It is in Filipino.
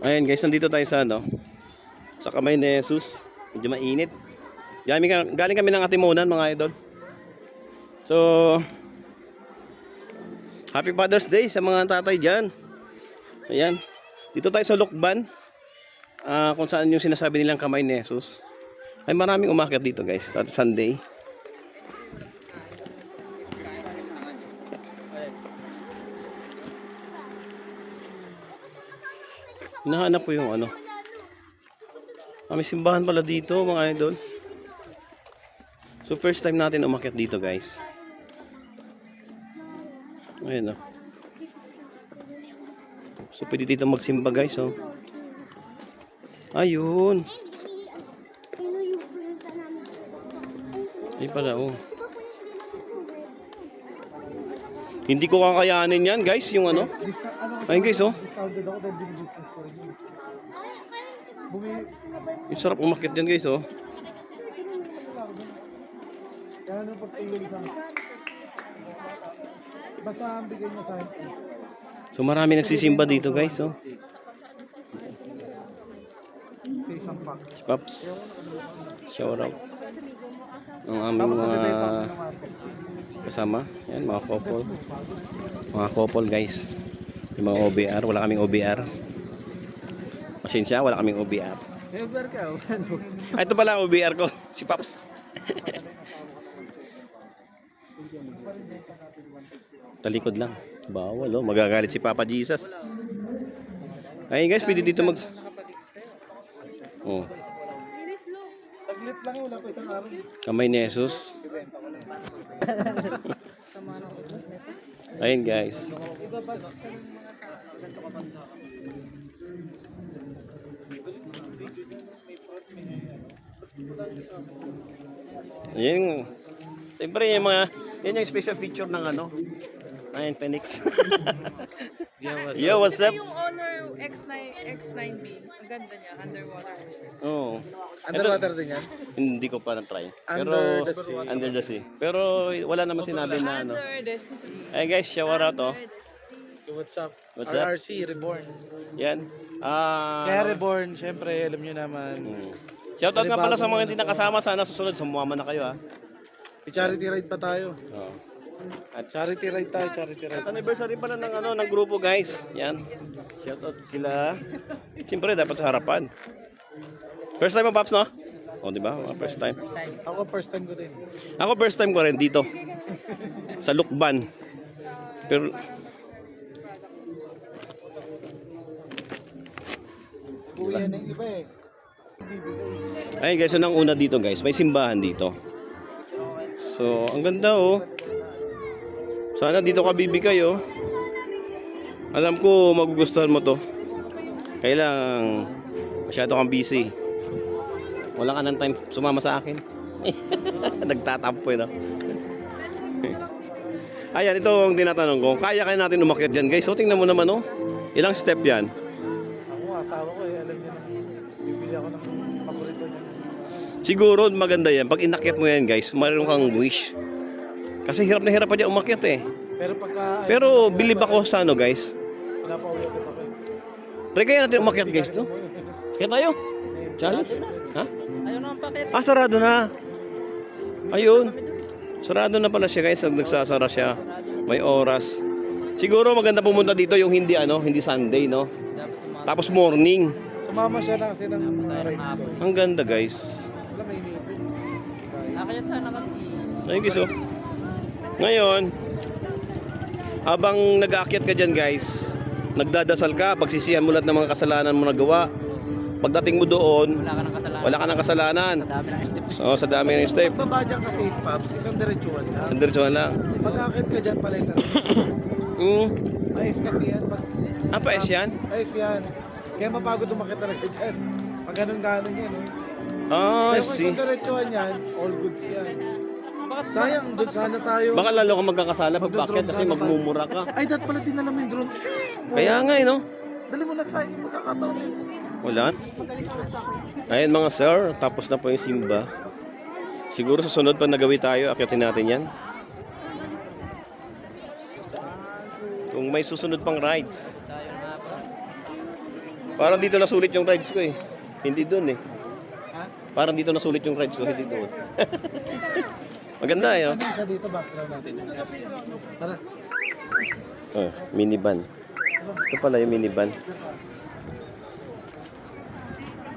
Ayan guys, nandito tayo sa ano, sa kamay ni Jesus. Medyo mainit. Galing kami ng Atimonan mga idol. So, Happy Father's Day sa mga tatay dyan. Ayan. Dito tayo sa Lukban. Kung saan yung sinasabi nilang kamay ni Jesus. Ay maraming umakyat dito guys. Sunday. Hinahanap ko yung ano. May simbahan pala dito mga idol. So first time natin umakyat dito guys. Ayun o. So pwede dito magsimba guys oh. Ayun. Ay pala oh. Hindi ko kakayanin yan guys yung ano. Ayun guys oh. Yung sarap umakyat dyan guys oh. So marami nagsisimba dito guys oh. Si Paps. Shout out. Ang aming mga kasama. Yan mga couple. Mga couple guys. Yung mga OBR. Wala kaming OBR. Pasensya, wala kaming OBR. Ay, ito pala ang OBR ko. Si Paps. Talikod lang. Bawal oh. Magagalit si Papa Jesus. Ayun guys, pwede dito mag... Oh. Saglit lang wala pa isang araw. Kamay ni Jesus. Ayun guys. Ayun. Siyempre yung mga, yan yung special feature ng ano. Ayun, Phoenix. Yo, what's up? Yung Honor X9B, ang ganda niya, underwater. Oh. Underwater din yan? Hindi ko pa na-try. Pero Under the sea. Under the sea. Pero wala naman sinabi na ano. Under the sea. Ay guys, shower out oh. What's up? What's up? RRC, Reborn. Yan. Kaya Reborn, syempre, alam nyo naman. Shoutout nga pala sa mga hindi nakasama. Sana susunod, sumama na kayo ha. Charity ride pa tayo. Oh. At charity ride tayo, charity ride. At anniversary pala ng ano ng grupo guys. Yan. Shoutout sila. Siyempre dapat sa harapan. First time mo Paps no? O di ba? First time. Ako first time ko din. Ako first time ko rin dito. Sa Lukban. Pero Buya na yung iba eh. ayun guys, yun ang una dito guys. May simbahan dito. So, ang ganda oh. Sana dito ka bibigay oh. Alam ko magugustuhan mo to. Kailang masyado kang busy. Wala ka ng time sumama sa akin. Nagtatampo eh no. Ayan, ito ang tinatanong ko. Kaya kaya natin umakyat dyan guys. So, tingnan mo naman oh. Ilang step yan? Ako asawa ko eh, alam niyo na. Bibili ako ng paborito niya. Siguro maganda yan. Pag inakyat mo yan guys, mayroon kang wish. Kasi hirap na hirap pa dyan umakyat eh. Pero pagka... Pero bilib ako sa ano guys. Wala pa uwi ako pa kayo. Try kaya natin umakyat guys to. Kaya tayo. Challenge? Ha? Ayaw naman pakit. Sarado na. Ayun. Sarado na pala siya guys. Nagsasara siya. May oras. Siguro maganda pumunta dito yung hindi ano, hindi Sunday no. Tapos morning. Sumama siya lang kasi ng mga rides ko. Ang ganda guys. Wala may inipin. Nakayat sana kami. Ayun guys oh. Ngayon, habang nag-aakyat ka dyan guys, nagdadasal ka, pagsisihan mo lahat ng mga kasalanan mo nagawa. Pagdating mo doon, wala ka ng kasalanan. So, sa dami ng step. Pagbaba dyan kasi is Pops, isang diretsuhan lang. Diretsuhan lang. Pag-akit ka dyan pala ito. Ayos kasi yan. Paes yan? Ayos yan. Kaya mapagod umakit talaga dyan. Pag ganun-ganun yan. Ah, Pero kung see. isang diretsuhan yan, all goods yan. Sayang, doon sana tayo. Baka lalo ka magkakasala pag bakit kasi magmumura ka. Ay, dapat pala din alam mo yung drone. Kaya nga eh no? Dali mo na tayo, magkakataon. Wala. Ayan mga sir, tapos na po yung simba. Siguro sa sunod pa nagawi tayo, akyatin natin yan. Kung may susunod pang rides. Parang dito nasulit yung rides ko eh. Hindi doon eh. Ha? Parang dito nasulit yung rides ko, hindi doon. Maganda eh, oh. Ano isa dito background natin? Tara. Oh, minivan. Ito pala yung minivan.